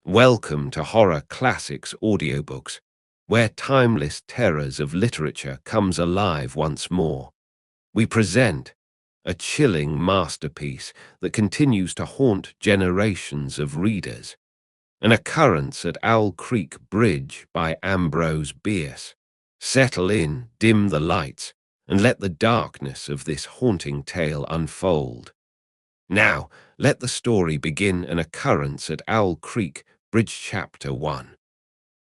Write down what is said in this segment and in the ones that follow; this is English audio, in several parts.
Welcome to Horror Classics Audiobooks, where timeless terrors of literature comes alive once more. We present a chilling masterpiece that continues to haunt generations of readers. An Occurrence at Owl Creek Bridge by Ambrose Bierce. Settle in, dim the lights, and let the darkness of this haunting tale unfold. Now, let the story begin. An Occurrence at Owl Creek Bridge. Chapter 1.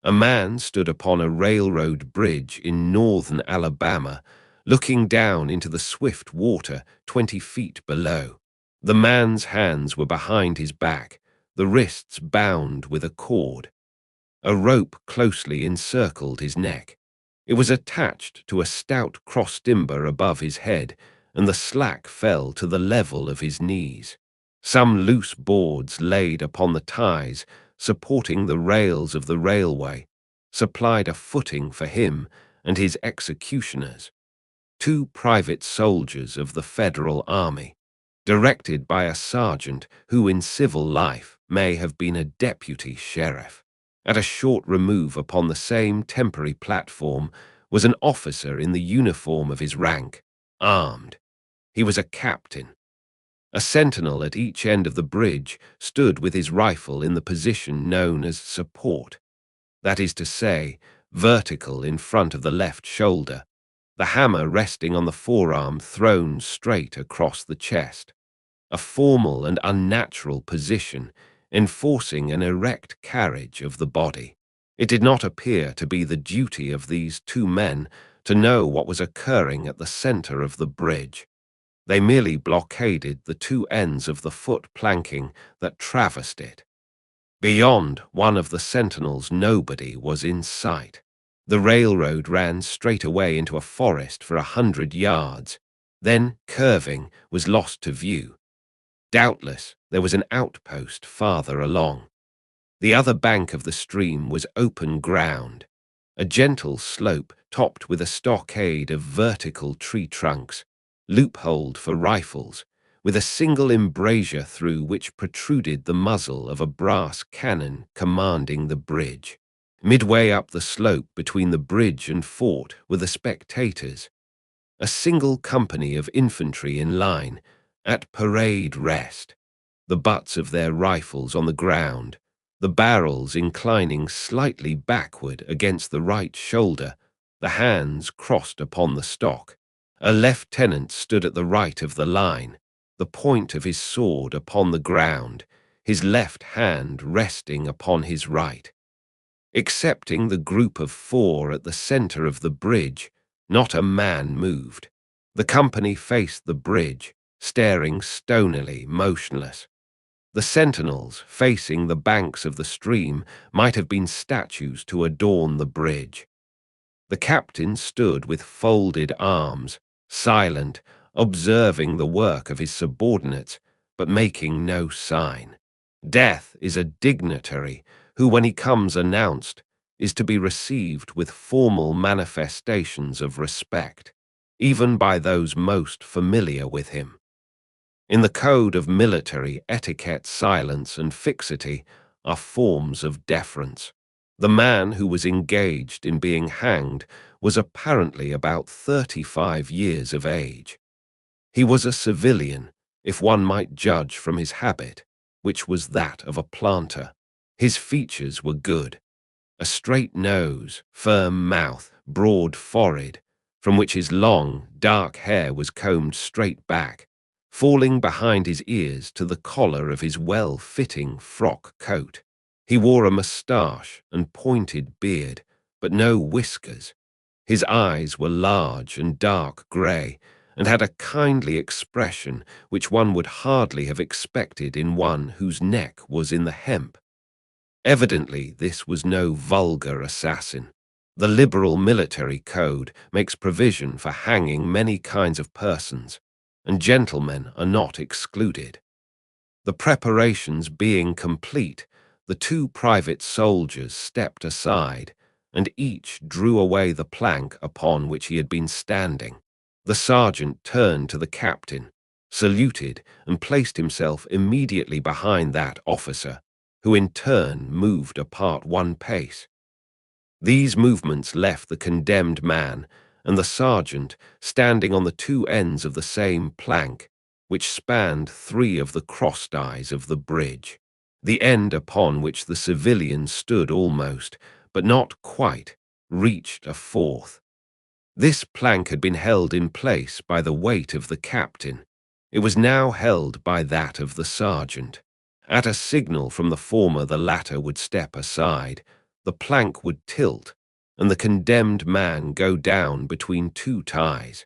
A man stood upon a railroad bridge in northern Alabama, looking down into the swift water 20 feet below. The man's hands were behind his back, the wrists bound with a cord. A rope closely encircled his neck. It was attached to a stout cross-timber above his head, and the slack fell to the level of his knees. Some loose boards laid upon the ties supporting the rails of the railway supplied a footing for him and his executioners, 2 private soldiers of the Federal Army, directed by a sergeant who in civil life may have been a deputy sheriff. At a short remove upon the same temporary platform was an officer in the uniform of his rank, armed. He was a captain. A sentinel at each end of the bridge stood with his rifle in the position known as support. That is to say, vertical in front of the left shoulder, the hammer resting on the forearm thrown straight across the chest. A formal and unnatural position, enforcing an erect carriage of the body. It did not appear to be the duty of these 2 men to know what was occurring at the center of the bridge. They merely blockaded the 2 ends of the foot planking that traversed it. Beyond one of the sentinels, nobody was in sight. The railroad ran straight away into a forest for 100 yards, then, curving, was lost to view. Doubtless, there was an outpost farther along. The other bank of the stream was open ground, a gentle slope topped with a stockade of vertical tree trunks, loopholed for rifles, with a single embrasure through which protruded the muzzle of a brass cannon commanding the bridge. Midway up the slope between the bridge and fort were the spectators, a single company of infantry in line, at parade rest, the butts of their rifles on the ground, the barrels inclining slightly backward against the right shoulder, the hands crossed upon the stock. A lieutenant stood at the right of the line, the point of his sword upon the ground, his left hand resting upon his right. Excepting the group of 4 at the center of the bridge, not a man moved. The company faced the bridge, staring stonily motionless. The sentinels facing the banks of the stream might have been statues to adorn the bridge. The captain stood with folded arms, silent, observing the work of his subordinates, but making no sign. Death is a dignitary who, when he comes announced, is to be received with formal manifestations of respect, even by those most familiar with him. In the code of military etiquette, silence and fixity are forms of deference. The man who was engaged in being hanged was apparently about 35 years of age. He was a civilian, if one might judge from his habit, which was that of a planter. His features were good. A straight nose, firm mouth, broad forehead, from which his long, dark hair was combed straight back, falling behind his ears to the collar of his well-fitting frock coat. He wore a moustache and pointed beard, but no whiskers. His eyes were large and dark grey, and had a kindly expression which one would hardly have expected in one whose neck was in the hemp. Evidently, this was no vulgar assassin. The liberal military code makes provision for hanging many kinds of persons, and gentlemen are not excluded. The preparations being complete, the 2 private soldiers stepped aside, and each drew away the plank upon which he had been standing. The sergeant turned to the captain, saluted, and placed himself immediately behind that officer, who in turn moved apart one pace. These movements left the condemned man and the sergeant standing on the two ends of the same plank, which spanned three of the cross-ties of the bridge. The end upon which the civilian stood almost, but not quite, reached a fourth. This plank had been held in place by the weight of the captain. It was now held by that of the sergeant. At a signal from the former, the latter would step aside, the plank would tilt, and the condemned man go down between two ties.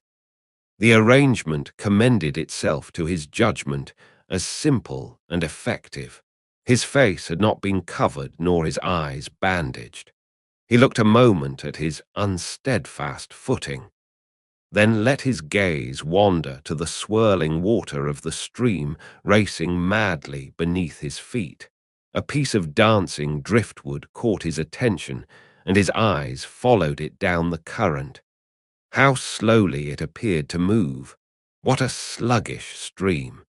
The arrangement commended itself to his judgment as simple and effective. His face had not been covered nor his eyes bandaged. He looked a moment at his unsteadfast footing, then let his gaze wander to the swirling water of the stream racing madly beneath his feet. A piece of dancing driftwood caught his attention, and his eyes followed it down the current. How slowly it appeared to move! What a sluggish stream!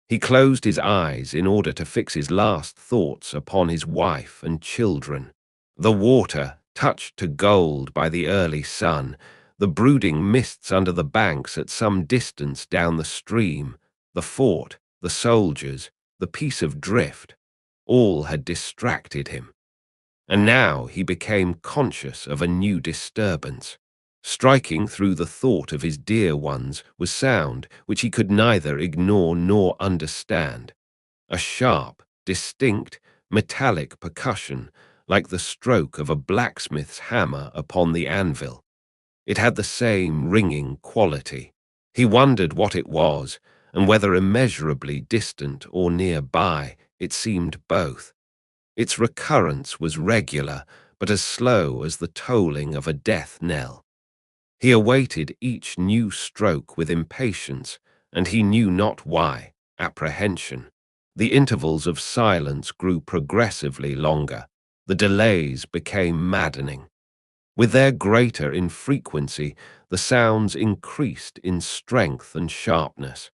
He closed his eyes in order to fix his last thoughts upon his wife and children. The water, touched to gold by the early sun, the brooding mists under the banks at some distance down the stream, the fort, the soldiers, the piece of drift, all had distracted him. And now he became conscious of a new disturbance. Striking through the thought of his dear ones was sound which he could neither ignore nor understand. A sharp, distinct, metallic percussion, like the stroke of a blacksmith's hammer upon the anvil. It had the same ringing quality. He wondered what it was, and whether immeasurably distant or nearby, it seemed both. Its recurrence was regular, but as slow as the tolling of a death knell. He awaited each new stroke with impatience, and he knew not why, apprehension. The intervals of silence grew progressively longer. The delays became maddening. With their greater infrequency, the sounds increased in strength and sharpness.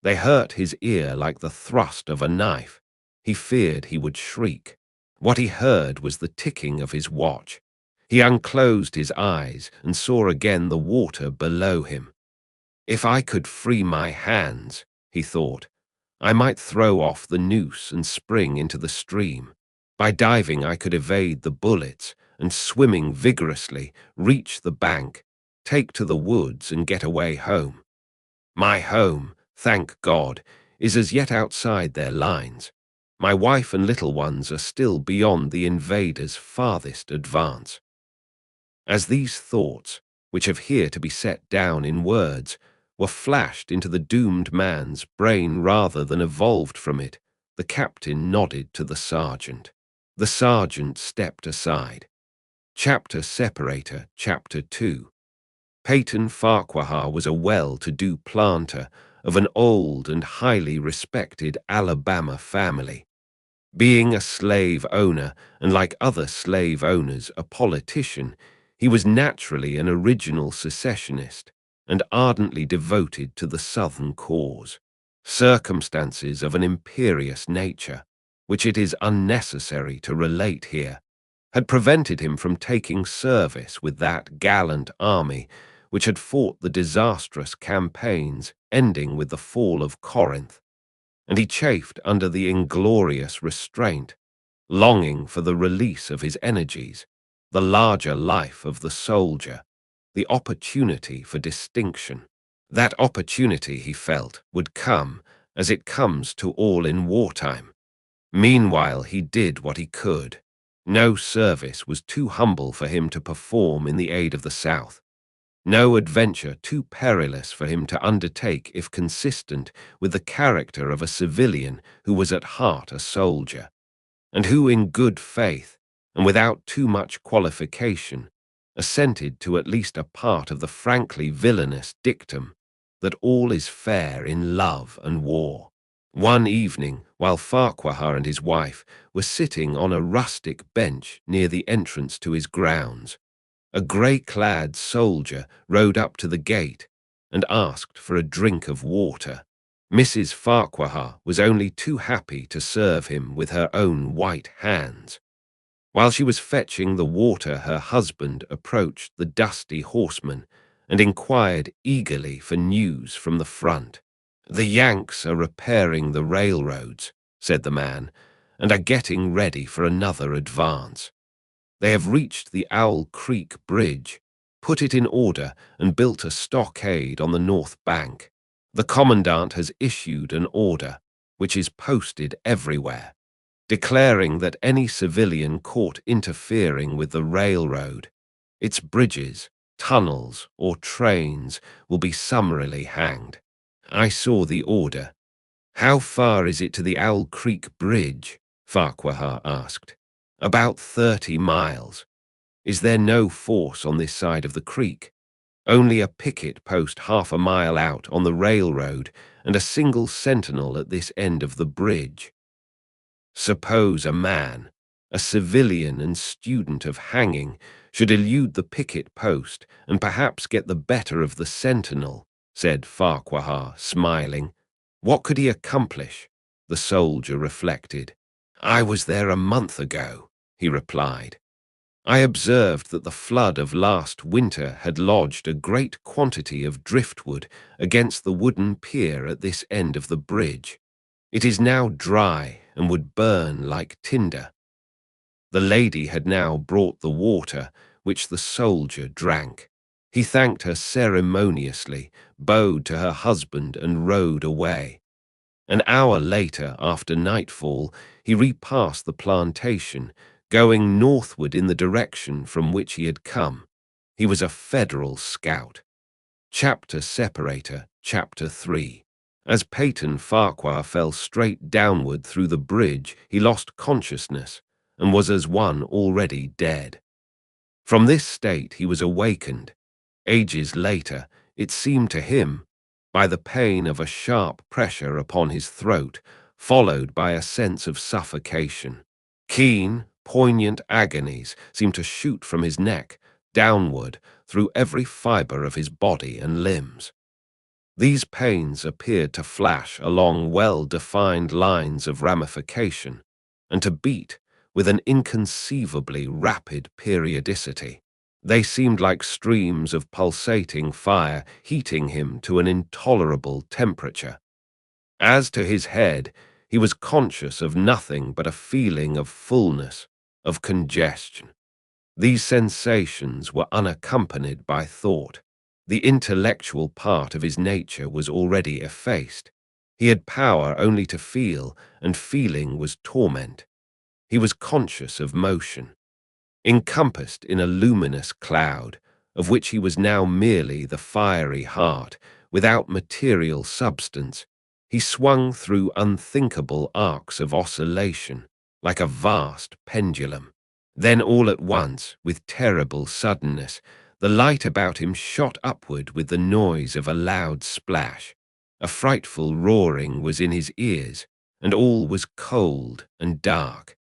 They hurt his ear like the thrust of a knife. He feared he would shriek. What he heard was the ticking of his watch. He unclosed his eyes and saw again the water below him. If I could free my hands, he thought, I might throw off the noose and spring into the stream. By diving I could evade the bullets, and swimming vigorously, reach the bank, take to the woods and get away home. My home, thank God, is as yet outside their lines. My wife and little ones are still beyond the invaders' farthest advance. As these thoughts, which have here to be set down in words, were flashed into the doomed man's brain rather than evolved from it, the captain nodded to the sergeant. The sergeant stepped aside. Chapter Separator, Chapter 2. Peyton Farquhar was a well-to-do planter of an old and highly respected Alabama family. Being a slave owner, and like other slave owners, a politician, he was naturally an original secessionist and ardently devoted to the Southern cause. Circumstances of an imperious nature, which it is unnecessary to relate here, had prevented him from taking service with that gallant army which had fought the disastrous campaigns ending with the fall of Corinth, and he chafed under the inglorious restraint, longing for the release of his energies, the larger life of the soldier, the opportunity for distinction. That opportunity, he felt, would come, as it comes to all in wartime. Meanwhile he did what he could. No service was too humble for him to perform in the aid of the South. No adventure too perilous for him to undertake if consistent with the character of a civilian who was at heart a soldier, and who in good faith, and without too much qualification, assented to at least a part of the frankly villainous dictum that all is fair in love and war. One evening, while Farquhar and his wife were sitting on a rustic bench near the entrance to his grounds, a grey-clad soldier rode up to the gate and asked for a drink of water. Mrs. Farquhar was only too happy to serve him with her own white hands. While she was fetching the water, her husband approached the dusty horseman and inquired eagerly for news from the front. "The Yanks are repairing the railroads," said the man, "and are getting ready for another advance. They have reached the Owl Creek Bridge, put it in order, and built a stockade on the north bank. The commandant has issued an order, which is posted everywhere, declaring that any civilian caught interfering with the railroad, its bridges, tunnels, or trains will be summarily hanged." I saw the order. "How far is it to the Owl Creek Bridge?" Farquhar asked. "About 30 miles. Is there no force on this side of the creek? Only a picket post half a mile out on the railroad and a single sentinel at this end of the bridge. Suppose a man, a civilian and student of hanging, should elude the picket post and perhaps get the better of the sentinel," said Farquhar, smiling. "What could he accomplish?" The soldier reflected. "I was there a month ago," he replied. "I observed that the flood of last winter had lodged a great quantity of driftwood against the wooden pier at this end of the bridge. It is now dry and would burn like tinder." The lady had now brought the water, which the soldier drank. He thanked her ceremoniously, bowed to her husband, and rode away. An hour later, after nightfall, he repassed the plantation, going northward in the direction from which he had come. He was a Federal scout. Chapter Separator, Chapter 3. As Peyton Farquhar fell straight downward through the bridge, he lost consciousness and was as one already dead. From this state he was awakened, ages later, it seemed to him, by the pain of a sharp pressure upon his throat, followed by a sense of suffocation. Keen, poignant agonies seemed to shoot from his neck, downward, through every fibre of his body and limbs. These pains appeared to flash along well-defined lines of ramification, and to beat with an inconceivably rapid periodicity. They seemed like streams of pulsating fire, heating him to an intolerable temperature. As to his head, he was conscious of nothing but a feeling of fullness, of congestion. These sensations were unaccompanied by thought. The intellectual part of his nature was already effaced. He had power only to feel, and feeling was torment. He was conscious of motion. Encompassed in a luminous cloud, of which he was now merely the fiery heart, without material substance, he swung through unthinkable arcs of oscillation, like a vast pendulum. Then all at once, with terrible suddenness, the light about him shot upward with the noise of a loud splash. A frightful roaring was in his ears, and all was cold and dark.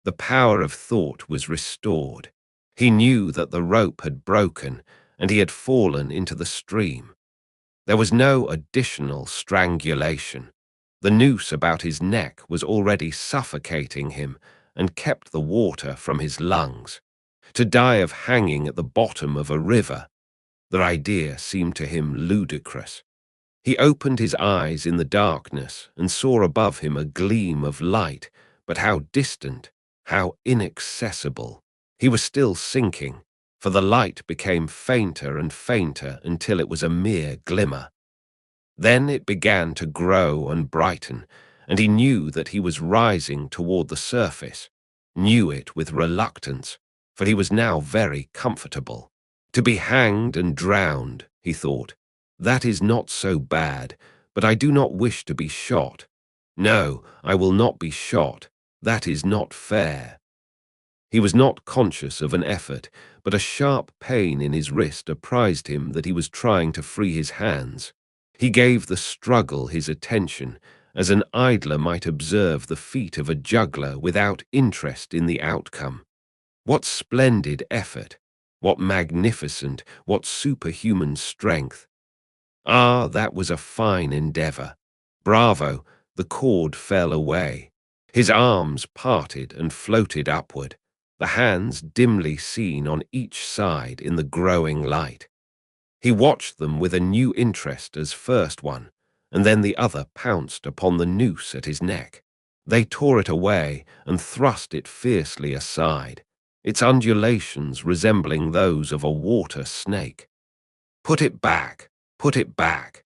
The power of thought was restored. He knew that the rope had broken, and he had fallen into the stream. There was no additional strangulation. The noose about his neck was already suffocating him and kept the water from his lungs. To die of hanging at the bottom of a river, the idea seemed to him ludicrous. He opened his eyes in the darkness and saw above him a gleam of light, but how distant, how inaccessible. He was still sinking, for the light became fainter and fainter until it was a mere glimmer. Then it began to grow and brighten, and he knew that he was rising toward the surface, knew it with reluctance, for he was now very comfortable. To be hanged and drowned, he thought, that is not so bad, but I do not wish to be shot. No, I will not be shot. That is not fair. He was not conscious of an effort, but a sharp pain in his wrist apprised him that he was trying to free his hands. He gave the struggle his attention, as an idler might observe the feat of a juggler without interest in the outcome. What splendid effort! What magnificent, what superhuman strength! Ah, that was a fine endeavor. Bravo! The cord fell away. His arms parted and floated upward, the hands dimly seen on each side in the growing light. He watched them with a new interest as first one, and then the other pounced upon the noose at his neck. They tore it away and thrust it fiercely aside, its undulations resembling those of a water snake. "Put it back! Put it back!"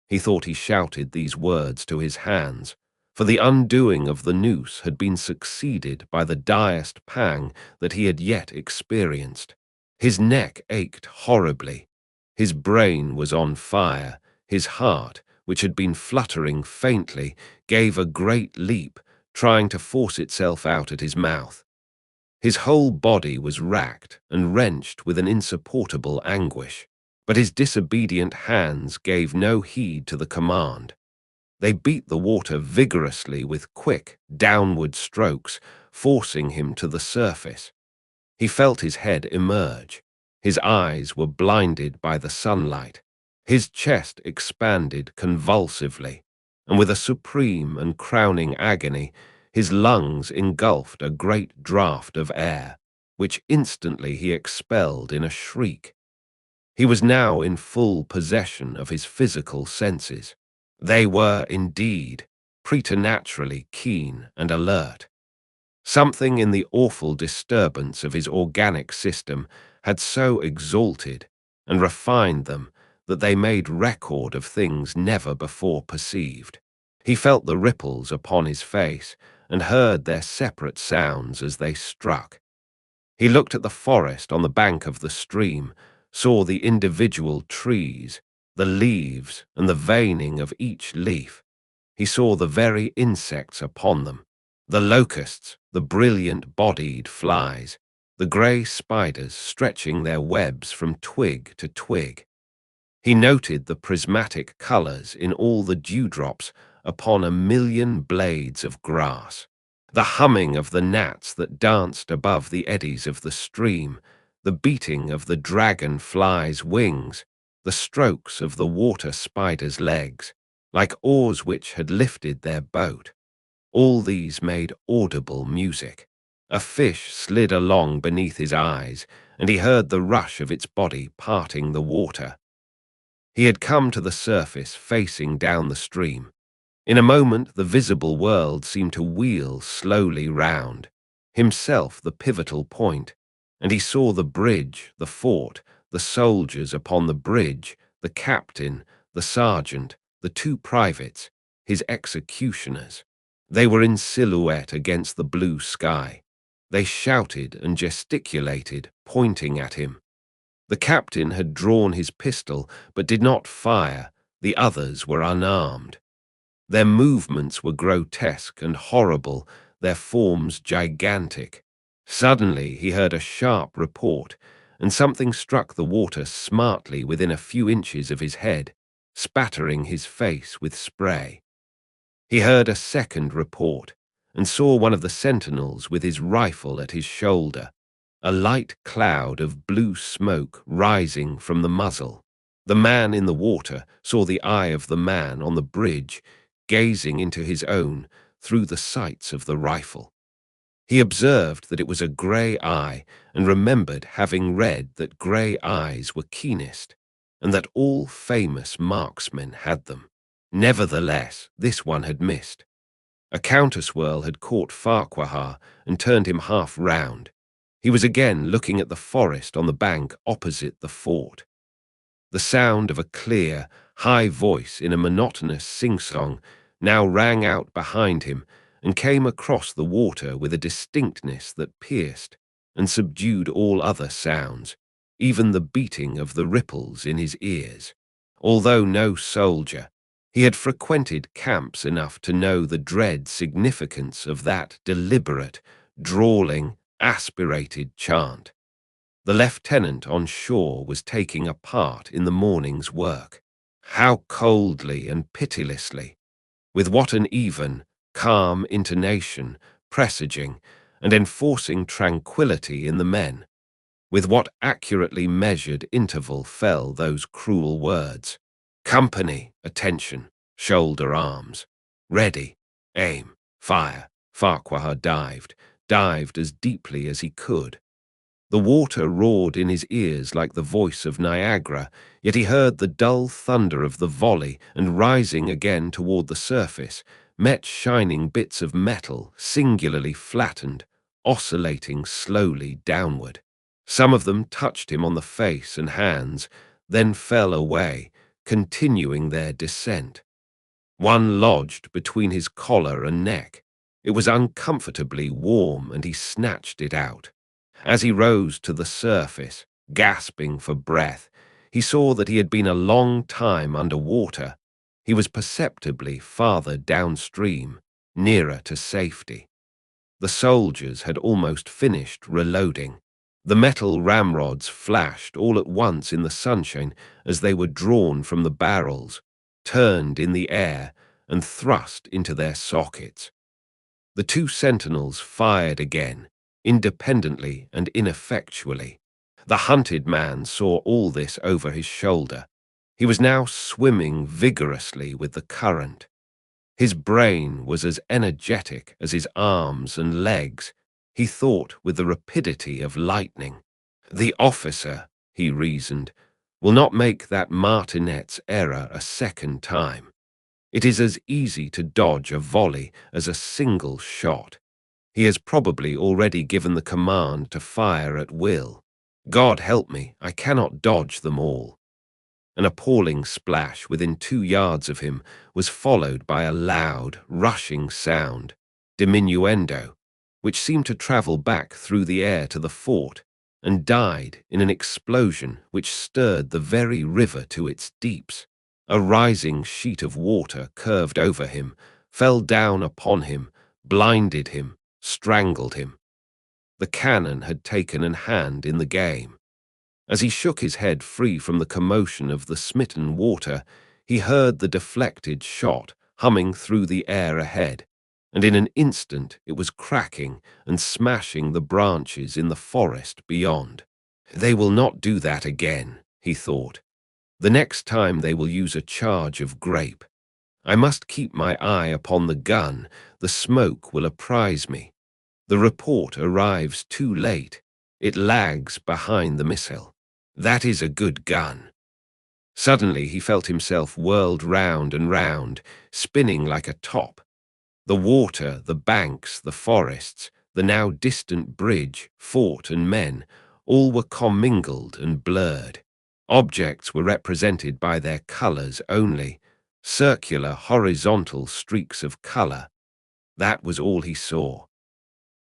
He thought he shouted these words to his hands, for the undoing of the noose had been succeeded by the direst pang that he had yet experienced. His neck ached horribly. His brain was on fire. His heart, which had been fluttering faintly, gave a great leap, trying to force itself out at his mouth. His whole body was racked and wrenched with an insupportable anguish, but his disobedient hands gave no heed to the command. They beat the water vigorously with quick, downward strokes, forcing him to the surface. He felt his head emerge. His eyes were blinded by the sunlight. His chest expanded convulsively, and with a supreme and crowning agony, his lungs engulfed a great draught of air, which instantly he expelled in a shriek. He was now in full possession of his physical senses. They were, indeed, preternaturally keen and alert. Something in the awful disturbance of his organic system had so exalted and refined them that they made record of things never before perceived. He felt the ripples upon his face and heard their separate sounds as they struck. He looked at the forest on the bank of the stream, saw the individual trees, the leaves, and the veining of each leaf. He saw the very insects upon them, the locusts, the brilliant-bodied flies, the grey spiders stretching their webs from twig to twig. He noted the prismatic colours in all the dewdrops upon a million blades of grass, the humming of the gnats that danced above the eddies of the stream, the beating of the dragon-fly's wings, the strokes of the water spider's legs, like oars which had lifted their boat. All these made audible music. A fish slid along beneath his eyes, and he heard the rush of its body parting the water. He had come to the surface, facing down the stream. In a moment the visible world seemed to wheel slowly round, himself the pivotal point, and he saw the bridge, the fort, the soldiers upon the bridge, the captain, the sergeant, the two privates, his executioners. They were in silhouette against the blue sky. They shouted and gesticulated, pointing at him. The captain had drawn his pistol, but did not fire. The others were unarmed. Their movements were grotesque and horrible, their forms gigantic. Suddenly he heard a sharp report, and something struck the water smartly within a few inches of his head, spattering his face with spray. He heard a second report, and saw one of the sentinels with his rifle at his shoulder, a light cloud of blue smoke rising from the muzzle. The man in the water saw the eye of the man on the bridge, gazing into his own through the sights of the rifle. He observed that it was a grey eye, and remembered having read that grey eyes were keenest, and that all famous marksmen had them. Nevertheless, this one had missed. A counterswirl had caught Farquhar and turned him half round. He was again looking at the forest on the bank opposite the fort. The sound of a clear, high voice in a monotonous sing-song now rang out behind him and came across the water with a distinctness that pierced and subdued all other sounds, even the beating of the ripples in his ears. Although no soldier, he had frequented camps enough to know the dread significance of that deliberate, drawling, aspirated chant. The lieutenant on shore was taking a part in the morning's work. How coldly and pitilessly, with what an even, calm intonation, presaging and enforcing tranquillity in the men, with what accurately measured interval fell those cruel words. "Company, attention! shoulder, arms. Ready, aim, fire. Farquhar dived as deeply as he could. The water roared in his ears like the voice of Niagara, yet he heard the dull thunder of the volley, and rising again toward the surface, met shining bits of metal, singularly flattened, oscillating slowly downward. Some of them touched him on the face and hands, then fell away, continuing their descent. One lodged between his collar and neck. It was uncomfortably warm, and he snatched it out. As he rose to the surface, gasping for breath, he saw that he had been a long time under water. He was perceptibly farther downstream, nearer to safety. The soldiers had almost finished reloading. The metal ramrods flashed all at once in the sunshine as they were drawn from the barrels, turned in the air, and thrust into their sockets. The two sentinels fired again, independently and ineffectually. The hunted man saw all this over his shoulder. He was now swimming vigorously with the current. His brain was as energetic as his arms and legs. He thought with the rapidity of lightning. The officer, he reasoned, will not make that martinet's error a second time. It is as easy to dodge a volley as a single shot. He has probably already given the command to fire at will. God help me, I cannot dodge them all. An appalling splash within 2 yards of him was followed by a loud, rushing sound, diminuendo, which seemed to travel back through the air to the fort and died in an explosion which stirred the very river to its deeps. A rising sheet of water curved over him, fell down upon him, blinded him, strangled him. The cannon had taken an hand in the game. As he shook his head free from the commotion of the smitten water, he heard the deflected shot humming through the air ahead, and in an instant it was cracking and smashing the branches in the forest beyond. They will not do that again, he thought. The next time they will use a charge of grape. I must keep my eye upon the gun. The smoke will apprise me. The report arrives too late. It lags behind the missile. That is a good gun. Suddenly he felt himself whirled round and round, spinning like a top. The water, the banks, the forests, the now distant bridge, fort and men, all were commingled and blurred. Objects were represented by their colours only, circular, horizontal streaks of colour. That was all he saw.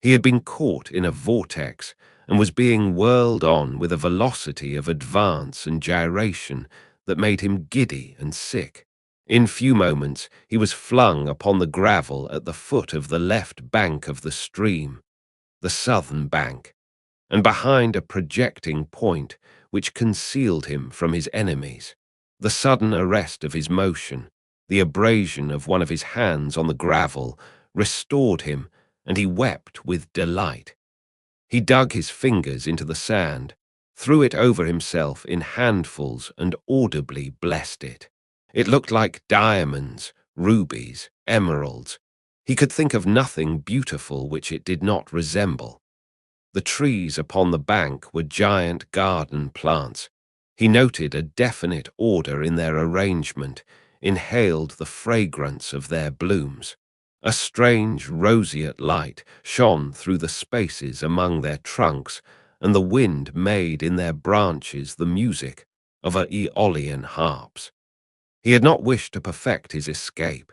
He had been caught in a vortex and was being whirled on with a velocity of advance and gyration that made him giddy and sick. In few moments he was flung upon the gravel at the foot of the left bank of the stream, the southern bank, and behind a projecting point which concealed him from his enemies. The sudden arrest of his motion, the abrasion of one of his hands on the gravel, restored him, and he wept with delight. He dug his fingers into the sand, threw it over himself in handfuls, and audibly blessed it. It looked like diamonds, rubies, emeralds. He could think of nothing beautiful which it did not resemble. The trees upon the bank were giant garden plants. He noted a definite order in their arrangement, inhaled the fragrance of their blooms. A strange roseate light shone through the spaces among their trunks, and the wind made in their branches the music of Aeolian harps. He had not wished to perfect his escape.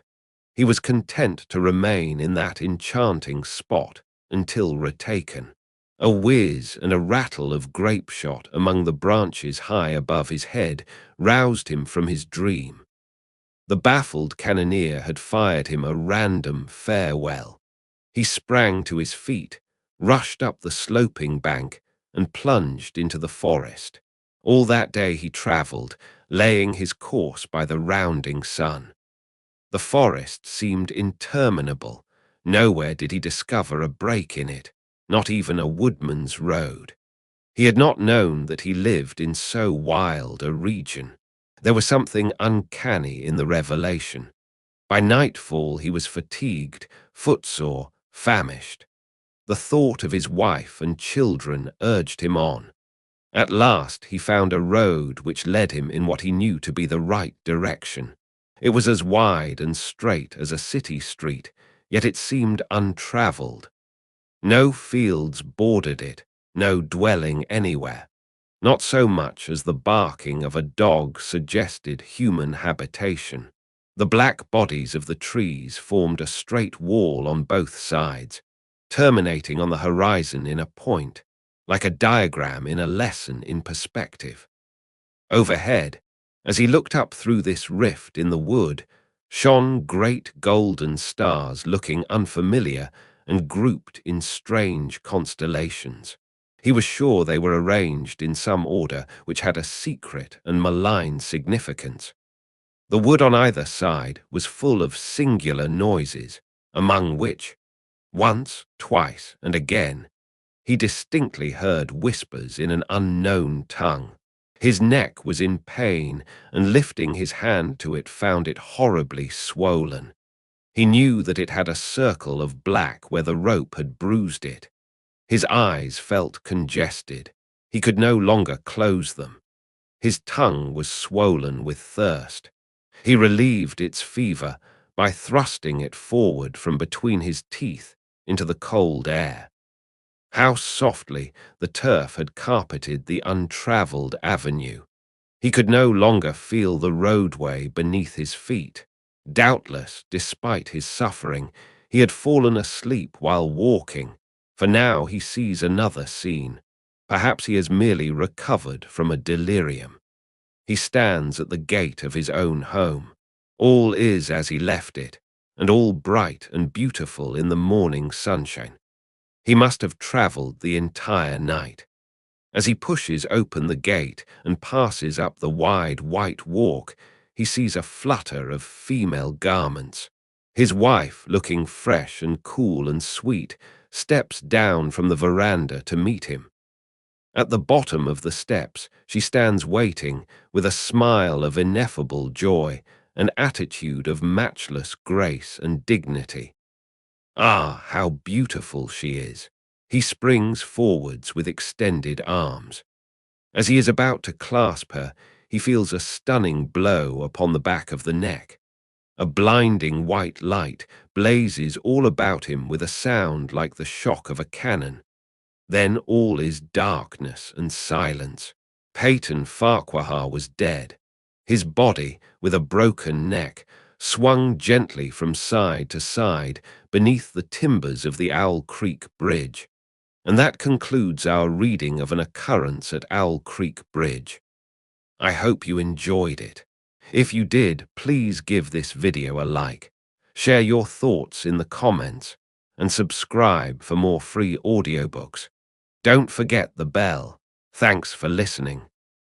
He was content to remain in that enchanting spot until retaken. A whiz and a rattle of grape shot among the branches high above his head roused him from his dream. The baffled cannoneer had fired him a random farewell. He sprang to his feet, rushed up the sloping bank, and plunged into the forest. All that day he travelled, laying his course by the rounding sun. The forest seemed interminable. Nowhere did he discover a break in it, not even a woodman's road. He had not known that he lived in so wild a region. There was something uncanny in the revelation. By nightfall he was fatigued, footsore, famished. The thought of his wife and children urged him on. At last he found a road which led him in what he knew to be the right direction. It was as wide and straight as a city street, yet it seemed untravelled. No fields bordered it, no dwelling anywhere. Not so much as the barking of a dog suggested human habitation. The black bodies of the trees formed a straight wall on both sides, terminating on the horizon in a point, like a diagram in a lesson in perspective. Overhead, as he looked up through this rift in the wood, shone great golden stars looking unfamiliar and grouped in strange constellations. He was sure they were arranged in some order which had a secret and malign significance. The wood on either side was full of singular noises, among which, once, twice, and again, he distinctly heard whispers in an unknown tongue. His neck was in pain, and lifting his hand to it found it horribly swollen. He knew that it had a circle of black where the rope had bruised it. His eyes felt congested. He could no longer close them. His tongue was swollen with thirst. He relieved its fever by thrusting it forward from between his teeth into the cold air. How softly the turf had carpeted the untravelled avenue. He could no longer feel the roadway beneath his feet. Doubtless, despite his suffering, he had fallen asleep while walking, for now he sees another scene. Perhaps he has merely recovered from a delirium. He stands at the gate of his own home. All is as he left it, and all bright and beautiful in the morning sunshine. He must have travelled the entire night. As he pushes open the gate and passes up the wide white walk, he sees a flutter of female garments. His wife, looking fresh and cool and sweet, steps down from the veranda to meet him. At the bottom of the steps, she stands waiting, with a smile of ineffable joy, an attitude of matchless grace and dignity. Ah, how beautiful she is! He springs forwards with extended arms. As he is about to clasp her, he feels a stunning blow upon the back of the neck. A blinding white light blazes all about him with a sound like the shock of a cannon. Then all is darkness and silence. Peyton Farquhar was dead. His body, with a broken neck, swung gently from side to side beneath the timbers of the Owl Creek Bridge. And that concludes our reading of An Occurrence at Owl Creek Bridge. I hope you enjoyed it. If you did, please give this video a like, share your thoughts in the comments, and subscribe for more free audiobooks. Don't forget the bell. Thanks for listening.